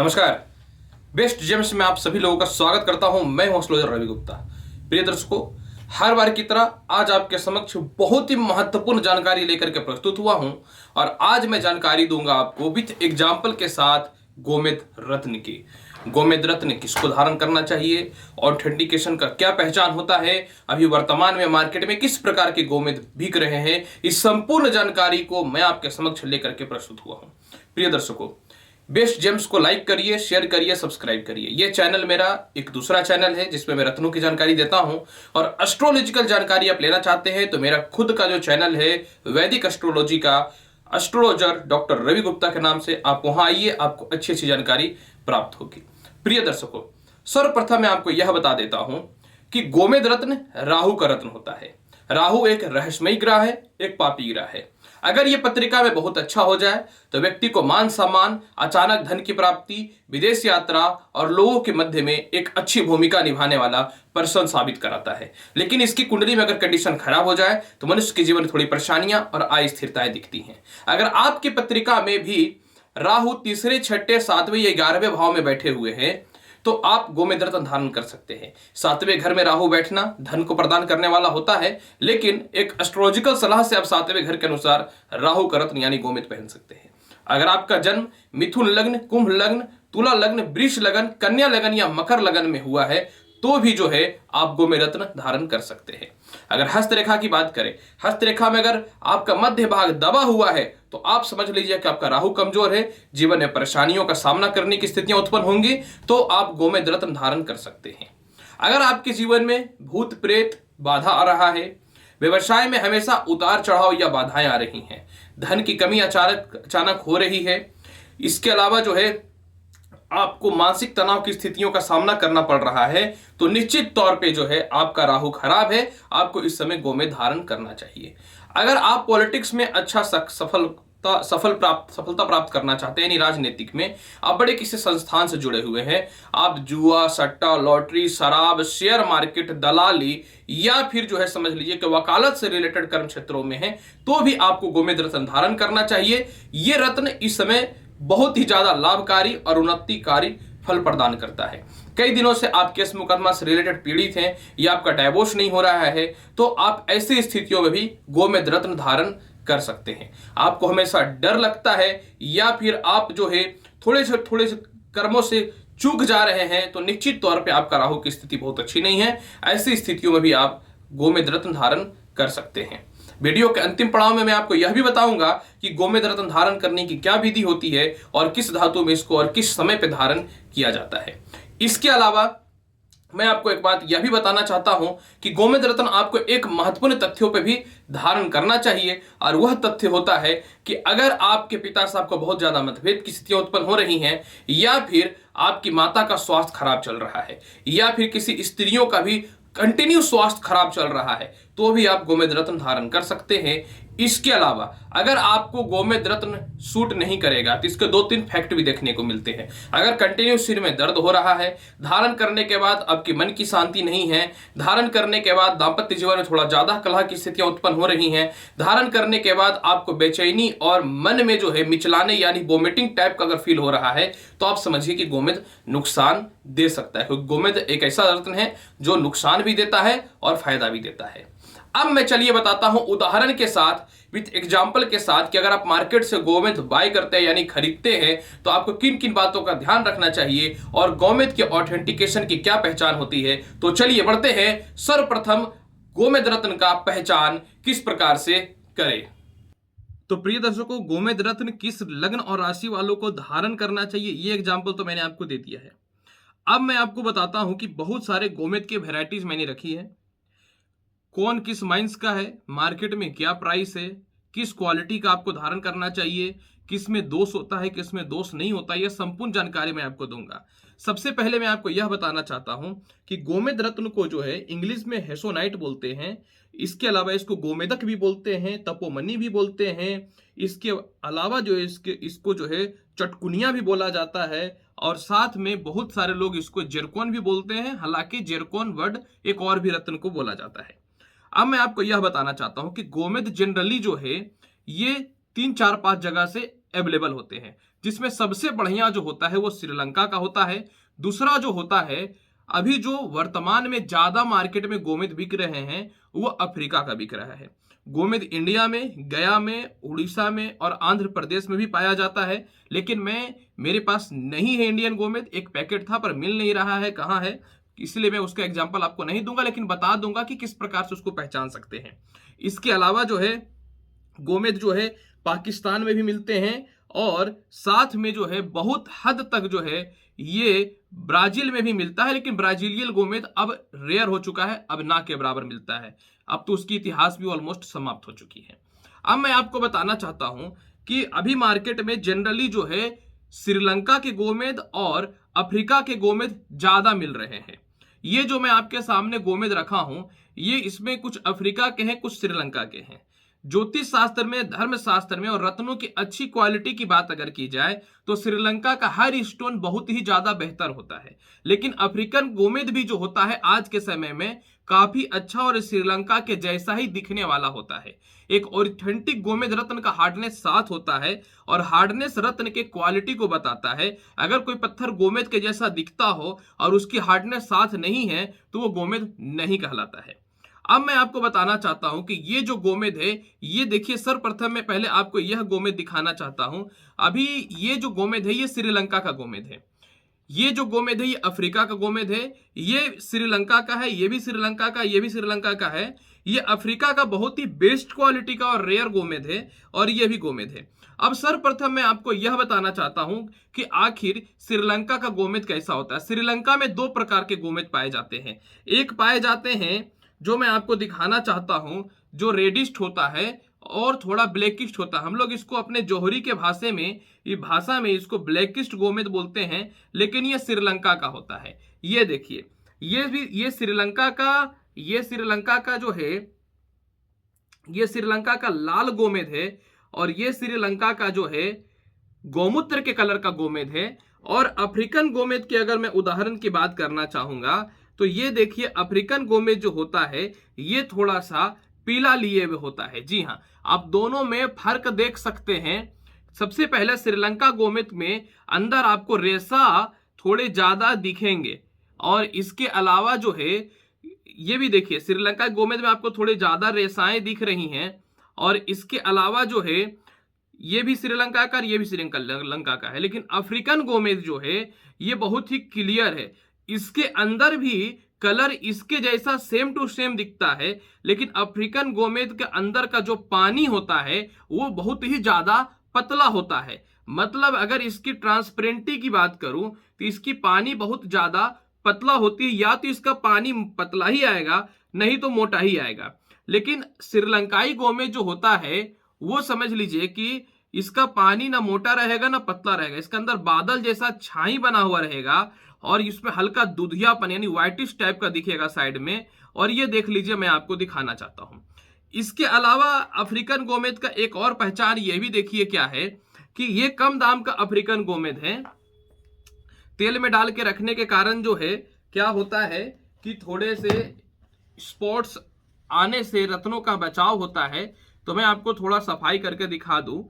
नमस्कार। Best James में आप सभी लोगों का स्वागत करता हूं। मैं हूं एस्ट्रोलॉजर रवि गुप्ता। प्रिय दर्शकों, हर बार की तरह आज आपके समक्ष बहुत ही महत्वपूर्ण जानकारी लेकर के प्रस्तुत हुआ हूं और आज मैं जानकारी दूंगा आपको विथ एग्जाम्पल के साथ गोमेद रत्न की। गोमेद रत्न किसको धारण करना चाहिए, ऑथेंटिकेशन का क्या पहचान होता है, अभी वर्तमान में मार्केट में किस प्रकार के गोमेद बिक रहे हैं, इस संपूर्ण जानकारी को मैं आपके समक्ष लेकर के प्रस्तुत हुआ हूं। प्रिय दर्शकों, बेस्ट जेम्स को लाइक करिए, शेयर करिए, सब्सक्राइब करिए। यह चैनल मेरा एक दूसरा चैनल है जिसमें मैं रत्नों की जानकारी देता हूं और एस्ट्रोलॉजिकल जानकारी आप लेना चाहते हैं तो मेरा खुद का जो चैनल है वैदिक एस्ट्रोलॉजी का एस्ट्रोलॉजर डॉक्टर रवि गुप्ता के नाम से, आप वहां आइए, आपको अच्छी अच्छी जानकारी प्राप्त होगी। प्रिय दर्शकों, सर्वप्रथम मैं आपको यह बता देता हूं कि गोमेद रत्न राहु का रत्न होता है। राहु एक रहस्यमयी ग्रह है, एक पापी ग्रह है। अगर यह पत्रिका में बहुत अच्छा हो जाए तो व्यक्ति को मान सम्मान, अचानक धन की प्राप्ति, विदेश यात्रा और लोगों के मध्य में एक अच्छी भूमिका निभाने वाला पर्सन साबित कराता है। लेकिन इसकी कुंडली में अगर कंडीशन खराब हो जाए तो मनुष्य के जीवन में थोड़ी परेशानियां और अस्थिरताएं दिखती हैं। अगर आपकी पत्रिका में भी राहु तीसरे, छठे, सातवें या 11वें भाव में बैठे हुए हैं तो आप गोमेद रत्न धारण कर सकते हैं। सातवें घर में राहु बैठना धन को प्रदान करने वाला होता है, लेकिन एक एस्ट्रोलॉजिकल सलाह से आप सातवें घर के अनुसार राहु का रत्न यानी गोमेद पहन सकते हैं। अगर आपका जन्म मिथुन लग्न, कुंभ लग्न, तुला लग्न, वृष लग्न, कन्या लग्न या मकर लग्न में हुआ है तो भी जो है आप गोमेद रत्न धारण कर सकते हैं। अगर हस्तरेखा की बात करें, हस्तरेखा में अगर आपका मध्य भाग दबा हुआ है तो आप समझ लीजिए कि आपका राहु कमजोर है, जीवन में परेशानियों का सामना करने की स्थितियां उत्पन्न होंगी तो आप गोमेद रत्न धारण कर सकते हैं। अगर आपके जीवन में भूत प्रेत बाधा आ रहा है, व्यवसाय में हमेशा उतार चढ़ाव या बाधाएं आ रही हैं, धन की कमी अचानक हो रही है, इसके अलावा जो है आपको मानसिक तनाव की स्थितियों का सामना करना पड़ रहा है तो निश्चित तौर पे जो है आपका राहु खराब है, आपको इस समय गोमेद धारण करना चाहिए। अगर आप पॉलिटिक्स में अच्छा सफलता प्राप्त करना चाहते हैं, यानी राजनीतिक में आप बड़े किसी संस्थान से जुड़े हुए हैं, आप जुआ, सट्टा, लॉटरी, शराब, शेयर मार्केट, दलाली या फिर जो है समझ लीजिए कि वकालत से रिलेटेड कर्म क्षेत्रों में है तो भी आपको गोमेद रत्न धारण करना चाहिए। ये रत्न इस समय बहुत ही ज्यादा लाभकारी और उन्नतिकारी फल प्रदान करता है। कई दिनों से आप केस मुकदमा से रिलेटेड पीड़ित हैं या आपका डाइवोर्स नहीं हो रहा है तो आप ऐसी स्थितियों में भी गोमेद रत्न धारण कर सकते हैं। आपको हमेशा डर लगता है या फिर आप जो है थोड़े से कर्मों से चूक जा रहे हैं तो निश्चित तौर पे आपका राहु की स्थिति बहुत अच्छी नहीं है। ऐसी स्थितियों में भी आप गोमेद रत्न धारण कर सकते हैं। वीडियो के अंतिम पड़ाव में मैं आपको यह भी बताऊंगा कि गोमेद रत्न धारण करने की क्या विधि होती है और किस धातु में इसको और किस समय पे धारण किया जाता है। इसके अलावा मैं आपको एक बात यह भी बताना चाहता हूं कि गोमेद रत्न आपको एक महत्वपूर्ण तथ्यों पे भी धारण करना चाहिए और वह तथ्य होता है कि अगर आपके पिता साहब को बहुत ज्यादा मतभेद की स्थितियां उत्पन्न हो रही हैं या फिर आपकी माता का स्वास्थ्य खराब चल रहा है या फिर किसी स्त्रियों का भी कंटिन्यू स्वास्थ्य खराब चल रहा है तो भी आप गोमेद रत्न धारण कर सकते हैं। इसके अलावा अगर आपको गोमेद रत्न सूट नहीं करेगा तो इसके 2-3 फैक्ट भी देखने को मिलते हैं। अगर कंटिन्यू सिर में दर्द हो रहा है, धारण करने के बाद आपकी मन की शांति नहीं है, धारण करने के बाद दाम्पत्य जीवन में थोड़ा ज्यादा कलह की स्थितियां उत्पन्न हो रही हैं, धारण करने के बाद आपको बेचैनी और मन में जो है मिचलाने यानी वोमिटिंग टाइप का अगर फील हो रहा है तो आप समझिए कि गोमेद नुकसान दे सकता है, क्योंकि गोमेद एक ऐसा रत्न है जो नुकसान भी देता है और फायदा भी देता है। अब मैं चलिए बताता हूं उदाहरण के साथ, विथ एग्जाम्पल के साथ कि अगर आप मार्केट से गोमेद बाय करते हैं यानी खरीदते हैं तो आपको किन किन बातों का ध्यान रखना चाहिए और गोमेद के ऑथेंटिकेशन की क्या पहचान होती है। तो चलिए बढ़ते हैं। सर्वप्रथम गोमेद रत्न का पहचान किस प्रकार से करें। तो प्रिय दर्शकों, गोमेद रत्न किस लग्न और राशि वालों को धारण करना चाहिए ये एग्जाम्पल तो मैंने आपको दे दिया है। अब मैं आपको बताता हूं कि बहुत सारे गोमेद के वेराइटीज मैंने रखी है, कौन किस माइंस का है, मार्केट में क्या प्राइस है, किस क्वालिटी का आपको धारण करना चाहिए, किस में दोष होता है, किस में दोष नहीं होता, यह संपूर्ण जानकारी मैं आपको दूंगा। सबसे पहले मैं आपको यह बताना चाहता हूं कि गोमेद रत्न को जो है इंग्लिश में हेसोनाइट बोलते हैं, इसके अलावा इसको गोमेदक भी बोलते हैं, तपोमणि भी बोलते हैं, इसके अलावा जो है इसको जो है चटकुनिया भी बोला जाता है और साथ में बहुत सारे लोग इसको जेरकोन भी बोलते हैं। हालांकि जेरकोन वर्ड एक और भी रत्न को बोला जाता है। अब मैं आपको यह बताना चाहता हूं कि गोमेद जनरली जो है ये 3, 4, 5 जगह से अवेलेबल होते हैं, जिसमें सबसे बढ़िया जो होता है वो श्रीलंका का होता है। दूसरा जो होता है, अभी जो वर्तमान में ज्यादा मार्केट में गोमेद बिक रहे हैं वो अफ्रीका का बिक रहा है। गोमेद इंडिया में, गया में, उड़ीसा में और आंध्र प्रदेश में भी पाया जाता है, लेकिन मेरे पास नहीं है इंडियन गोमेद। एक पैकेट था पर मिल नहीं रहा है, कहाँ है, इसलिए मैं उसका एग्जाम्पल आपको नहीं दूंगा, लेकिन बता दूंगा कि किस प्रकार से उसको पहचान सकते हैं। इसके अलावा जो है गोमेद जो है पाकिस्तान में भी मिलते हैं, और साथ में जो है बहुत हद तक जो है ये ब्राजील में भी मिलता है, लेकिन ब्राजीलियन गोमेद अब रेयर हो चुका है, अब ना के बराबर मिलता है। अब तो उसकी इतिहास भी ऑलमोस्ट समाप्त हो चुकी है। अब मैं आपको बताना चाहता हूं कि अभी मार्केट में जनरली जो है श्रीलंका के गोमेद और अफ्रीका के गोमेद ज्यादा मिल रहे हैं। ये जो मैं आपके सामने गोमेद रखा हूं, ये इसमें कुछ अफ्रीका के हैं, कुछ श्रीलंका के हैं। ज्योतिष शास्त्र में, धर्म शास्त्र में और रत्नों की अच्छी क्वालिटी की बात अगर की जाए तो श्रीलंका का हर स्टोन बहुत ही ज्यादा बेहतर होता है, लेकिन अफ्रीकन गोमेद भी जो होता है आज के समय में काफी अच्छा और श्रीलंका के जैसा ही दिखने वाला होता है। एक ऑथेंटिक गोमेद रत्न का हार्डनेस 7 होता है, और हार्डनेस रत्न के क्वालिटी को बताता है। अगर कोई पत्थर गोमेद के जैसा दिखता हो और उसकी हार्डनेस 7 नहीं है तो वो गोमेद नहीं कहलाता है। अब मैं आपको बताना चाहता हूं कि ये जो गोमेद है, ये देखिए, सर्वप्रथम मैं पहले आपको यह गोमेद दिखाना चाहता हूं। अभी ये जो गोमेद है ये श्रीलंका का गोमेद है, ये जो गोमेद है ये अफ्रीका का गोमेद है, ये श्रीलंका का है, ये भी श्रीलंका का, ये भी श्रीलंका का है। ये अफ्रीका का बहुत ही बेस्ट क्वालिटी का और रेयर गोमेद है, और ये भी गोमेद है। अब सर्वप्रथम मैं आपको यह बताना चाहता हूं कि आखिर श्रीलंका का गोमेद कैसा होता है। श्रीलंका में 2 प्रकार के गोमेद पाए जाते हैं। एक पाए जाते हैं जो मैं आपको दिखाना चाहता हूं, जो रेडिस्ट होता है और थोड़ा ब्लैकिस्ट होता है। हम लोग इसको अपने जोहरी के भाषा में इसको ब्लैकिस्ट गोमेद बोलते हैं, लेकिन ये श्रीलंका का होता है। ये देखिए, ये श्रीलंका का जो है, ये श्रीलंका का लाल गोमेद है, और ये श्रीलंका का जो है गौमूत्र के कलर का गोमेद है। और अफ्रीकन गोमेद की अगर मैं उदाहरण की बात करना चाहूंगा तो ये देखिए, अफ्रीकन गोमेद जो होता है ये थोड़ा सा पीला लिए हुए होता है। जी हाँ, आप दोनों में फर्क देख सकते हैं। सबसे पहले श्रीलंका गोमेद में अंदर आपको रेशा थोड़े ज्यादा दिखेंगे, और इसके अलावा जो है ये भी देखिए, श्रीलंका गोमेद में आपको थोड़े ज्यादा रेशाएं दिख रही हैं, और इसके अलावा जो है ये भी श्रीलंका का, ये भी श्रीलंका का है। लेकिन अफ्रीकन गोमेद जो है ये बहुत ही क्लियर है, इसके अंदर भी कलर इसके जैसा सेम टू सेम दिखता है, लेकिन अफ्रीकन गोमेद के अंदर का जो पानी होता है वो बहुत ही ज्यादा पतला होता है। मतलब अगर इसकी ट्रांसपेरेंटी की बात करूं तो इसकी पानी बहुत ज्यादा पतला होती है, या तो इसका पानी पतला ही आएगा, नहीं तो मोटा ही आएगा। लेकिन श्रीलंकाई गोमेद जो होता है वो समझ लीजिए कि इसका पानी ना मोटा रहेगा ना पतला रहेगा, इसके अंदर बादल जैसा छाई बना हुआ रहेगा, और इसमें हल्का दूधियापन यानी व्हाइटिश टाइप का दिखेगा साइड में। और ये देख लीजिए, मैं आपको दिखाना चाहता हूं। इसके अलावा अफ्रीकन गोमेद का एक और पहचान ये भी देखिए क्या है कि ये कम दाम का अफ्रीकन गोमेद है। तेल में डाल के रखने के कारण जो है क्या होता है कि थोड़े से स्पॉट्स आने से रत्नों का बचाव होता है। तो मैं आपको थोड़ा सफाई करके दिखा दूं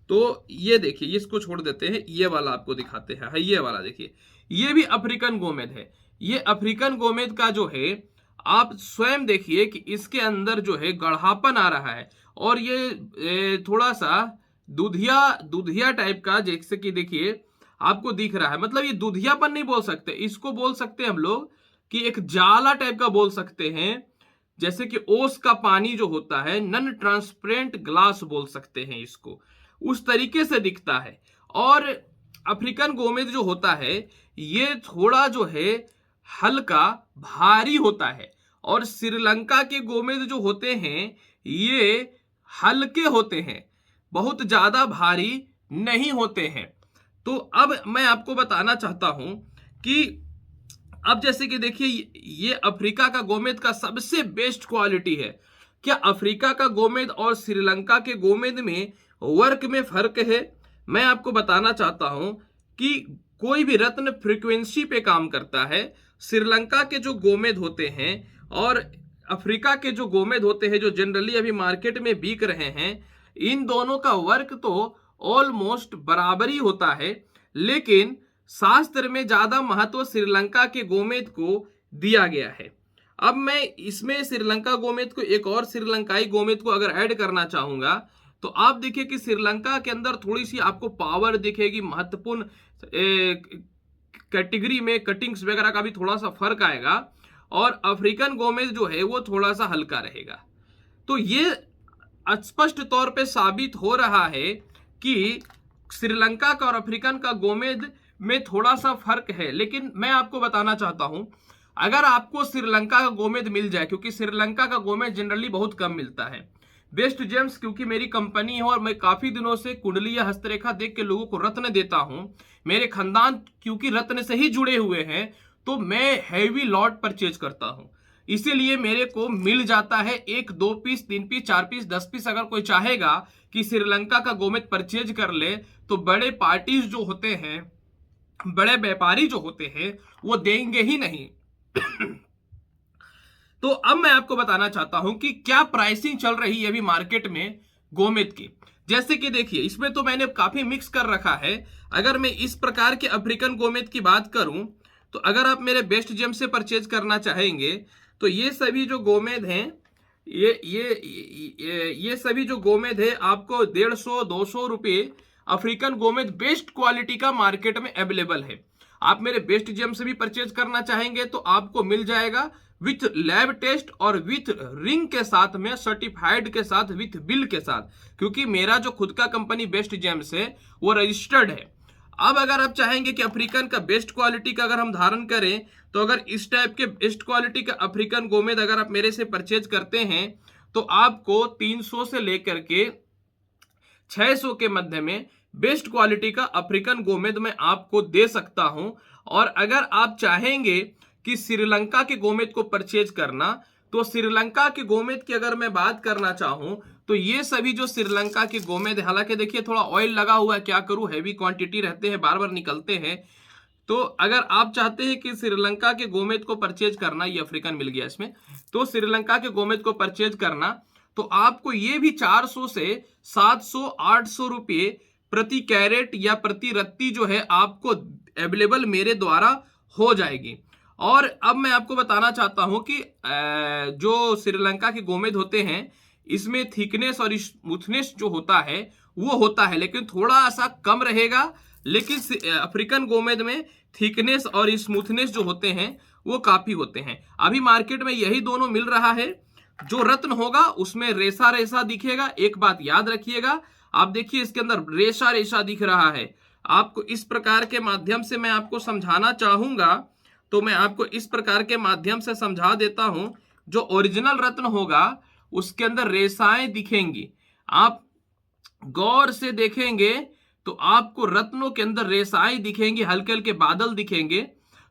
तो ये देखिए, इसको छोड़ देते हैं, ये वाला आपको दिखाते हैं। ये वाला देखिए, ये भी अफ्रीकन गोमेद है। ये अफ्रीकन गोमेद का जो है आप स्वयं देखिए कि इसके अंदर जो है गढ़ापन आ रहा है, और ये थोड़ा सा दूधिया टाइप का, जैसे कि देखिए आपको दिख रहा है। मतलब ये दूधियापन नहीं बोल सकते, इसको बोल सकते हैं हम लोग कि एक जाला टाइप का बोल सकते हैं, जैसे कि ओस का पानी जो होता है, नॉन ट्रांसपेरेंट ग्लास बोल सकते हैं इसको, उस तरीके से दिखता है। और अफ्रीकन गोमेद जो होता है ये थोड़ा जो है हल्का भारी होता है, और श्रीलंका के गोमेद जो होते हैं ये हल्के होते हैं, बहुत ज्यादा भारी नहीं होते हैं। तो अब मैं आपको बताना चाहता हूं कि अब जैसे कि देखिए, ये अफ्रीका का गोमेद का सबसे बेस्ट क्वालिटी है। क्या अफ्रीका का गोमेद और श्रीलंका के गोमेद में वर्क में फर्क है? मैं आपको बताना चाहता हूं कि कोई भी रत्न फ्रीक्वेंसी पे काम करता है। श्रीलंका के जो गोमेद होते हैं और अफ्रीका के जो गोमेद होते हैं, जो जनरली अभी मार्केट में बिक रहे हैं, इन दोनों का वर्क तो ऑलमोस्ट बराबरी होता है, लेकिन शास्त्र में ज्यादा महत्व श्रीलंका के गोमेद को दिया गया है। अब मैं इसमें श्रीलंका गोमेद को एक और श्रीलंकाई गोमेद को अगर ऐड करना चाहूंगा तो आप देखिए कि श्रीलंका के अंदर थोड़ी सी आपको पावर दिखेगी, महत्वपूर्ण कैटेगरी में कटिंग्स वगैरह का भी थोड़ा सा फर्क आएगा, और अफ्रीकन गोमेद जो है वो थोड़ा सा हल्का रहेगा। तो ये स्पष्ट तौर पे साबित हो रहा है कि श्रीलंका का और अफ्रीकन का गोमेद में थोड़ा सा फर्क है। लेकिन मैं आपको बताना चाहता हूं, अगर आपको श्रीलंका का गोमेद मिल जाए, क्योंकि श्रीलंका का गोमेद जनरली बहुत कम मिलता है, बेस्ट जेम्स क्योंकि मेरी कंपनी है और मैं काफी दिनों से कुंडली या हस्तरेखा देख के लोगों को रत्न देता हूं, मेरे खानदान क्योंकि रत्न से ही जुड़े हुए हैं, तो मैं हैवी लॉट परचेज करता हूं, इसीलिए मेरे को मिल जाता है 1, 2 पीस, 3 पीस, 4 पीस, 10 पीस। अगर कोई चाहेगा कि श्रीलंका का गोमेद परचेज कर ले तो बड़े पार्टीज जो होते हैं, बड़े व्यापारी जो होते हैं, वो देंगे ही नहीं। तो अब मैं आपको बताना चाहता हूं कि क्या प्राइसिंग चल रही है अभी मार्केट में गोमेद की। जैसे कि देखिए, इसमें तो मैंने काफी मिक्स कर रखा है। अगर मैं इस प्रकार के अफ्रीकन गोमेद की बात करूं तो अगर आप मेरे बेस्ट जेम से परचेज करना चाहेंगे तो ये सभी जो गोमेद हैं, ये सभी जो गोमेद है आपको 150-200 रुपये अफ्रीकन गोमेद बेस्ट क्वालिटी का मार्केट में अवेलेबल है। आप मेरे बेस्ट जेम से भी परचेज करना चाहेंगे तो आपको मिल जाएगा विथ लैब टेस्ट और विथ रिंग के साथ में, सर्टिफाइड के साथ, विथ बिल के साथ, क्योंकि मेरा जो खुद का कंपनी बेस्ट जेम्स है वो रजिस्टर्ड है। अब अगर आप चाहेंगे कि अफ्रीकन का बेस्ट क्वालिटी का अगर हम धारण करें तो अगर इस टाइप के बेस्ट क्वालिटी का अफ्रीकन गोमेद अगर आप मेरे से परचेज करते हैं तो आपको 300 से लेकर के 600 के मध्य में बेस्ट क्वालिटी का अफ्रीकन गोमेद मैं आपको दे सकता हूं। और अगर आप चाहेंगे कि श्रीलंका के गोमेद को परचेज करना, तो श्रीलंका के गोमेद की अगर मैं बात करना चाहूं तो ये सभी जो श्रीलंका के गोमेद, हालांकि देखिए थोड़ा ऑयल लगा हुआ है, क्या करूं, हैवी क्वांटिटी रहते हैं, बार बार निकलते हैं। तो अगर आप चाहते हैं कि श्रीलंका के गोमेद को परचेज करना, ये अफ्रीकन मिल गया इसमें, तो श्रीलंका के गोमेद को परचेज करना तो आपको ये भी 400 से 700-800 रुपये प्रति कैरेट या प्रति रत्ती जो है आपको अवेलेबल मेरे द्वारा हो जाएगी। और अब मैं आपको बताना चाहता हूं कि जो श्रीलंका के गोमेद होते हैं इसमें थिकनेस और स्मूथनेस जो होता है वो होता है, लेकिन थोड़ा सा कम रहेगा। लेकिन अफ्रीकन गोमेद में थिकनेस और स्मूथनेस जो होते हैं वो काफी होते हैं। अभी मार्केट में यही दोनों मिल रहा है। जो रत्न होगा उसमें रेसा रेसा दिखेगा। एक बात याद रखिएगा, आप देखिए इसके अंदर रेशा रेशा दिख रहा है। आपको इस प्रकार के माध्यम से मैं आपको समझाना चाहूंगा, तो मैं आपको इस प्रकार के माध्यम से समझा देता हूं। जो ओरिजिनल रत्न होगा उसके अंदर रेसाएं दिखेंगी। आप गौर से देखेंगे तो आपको रत्नों के अंदर रेसाएं दिखेंगी, हल्के हल्के बादल दिखेंगे।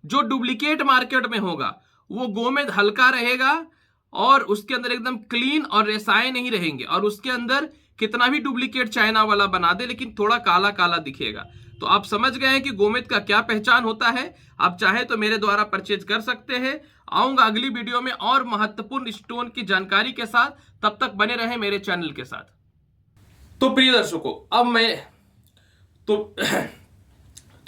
जो डुप्लीकेट मार्केट में होगा वो गोमेद हल्का रहेगा और उसके अंदर एकदम क्लीन और रेसाएं नहीं रहेंगे, और उसके अंदर कितना भी डुप्लीकेट चाइना वाला बना दे लेकिन थोड़ा काला काला दिखेगा। तो आप समझ गए हैं कि गोमेद का क्या पहचान होता है। आप चाहे तो मेरे द्वारा परचेज कर सकते हैं। आऊंगा अगली वीडियो में और महत्वपूर्ण स्टोन की जानकारी के साथ, तब तक बने रहें मेरे चैनल के साथ। तो प्रिय दर्शकों,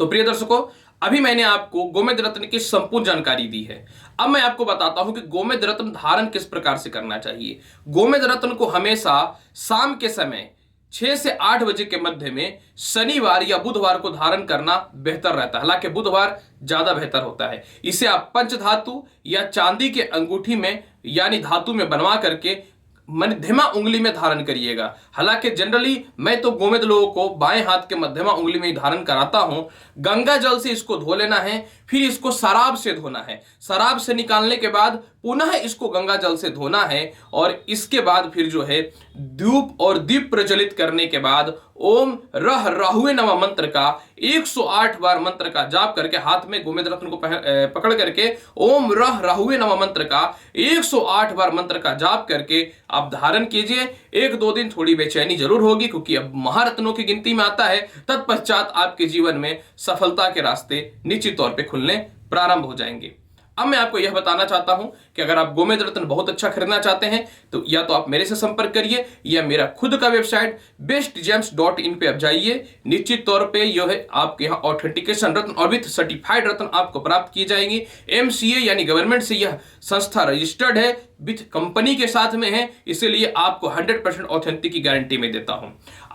प्रिय दर्शकों, अभी मैंने आपको गोमेद रत्न की संपूर्ण जानकारी दी है। अब मैं आपको बताता हूं कि गोमेद रत्न धारण किस प्रकार से करना चाहिए। गोमेद रत्न को हमेशा शाम के समय 6 से 8 बजे के मध्य में शनिवार या बुधवार को धारण करना बेहतर रहता है। हालांकि बुधवार ज्यादा बेहतर होता है। इसे आप पंचधातु या चांदी के अंगूठी में यानी धातु में बनवा करके मध्यमा उंगली में धारण करिएगा। हालांकि जनरली मैं तो गोमेद लोगों को बाएं हाथ के मध्यमा उंगली में ही धारण कराता हूं। गंगा जल से इसको धो लेना है, फिर इसको शराब से धोना है। शराब से निकालने के बाद पुनः इसको गंगा जल से धोना है, और इसके बाद फिर जो है धूप और दीप प्रज्वलित करने के बाद ओम रह राहुए नमः मंत्र का 108 बार मंत्र का जाप करके, हाथ में गोमेद रत्न को पकड़ करके ओम रह राहुए नमः मंत्र का 108 बार मंत्र का जाप करके आप धारण कीजिए। 1-2 दिन थोड़ी बेचैनी जरूर होगी, क्योंकि अब महारत्नों की गिनती में आता है। तत्पश्चात आपके जीवन में सफलता के रास्ते निश्चित तौर पे खुलने प्रारंभ हो जाएंगे। अब मैं आपको यह बताना चाहता हूं कि अगर आप गोमेद रत्न बहुत अच्छा खरीदना चाहते हैं तो या तो आप मेरे से संपर्क करिए या मेरा खुद का वेबसाइट bestgems.in पे आप जाइए। निश्चित तौर पे यह है आपके यहाँ ऑथेंटिकेशन रत्न और विथ सर्टिफाइड रत्न आपको प्राप्त की जाएंगी। MCA यानी गवर्नमेंट से यह संस्था रजिस्टर्ड है, विथ कंपनी के साथ में है, इसीलिए आपको 100% ऑथेंटिक की गारंटी में देता हूं।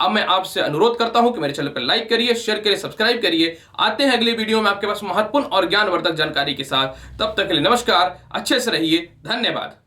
अब मैं आपसे अनुरोध करता हूं कि मेरे चैनल पर लाइक करिए, शेयर करिए, सब्सक्राइब करिए। आते हैं अगले वीडियो में आपके पास महत्वपूर्ण और ज्ञानवर्धक जानकारी के साथ। तब तक के लिए नमस्कार, अच्छे से रहिए, धन्यवाद।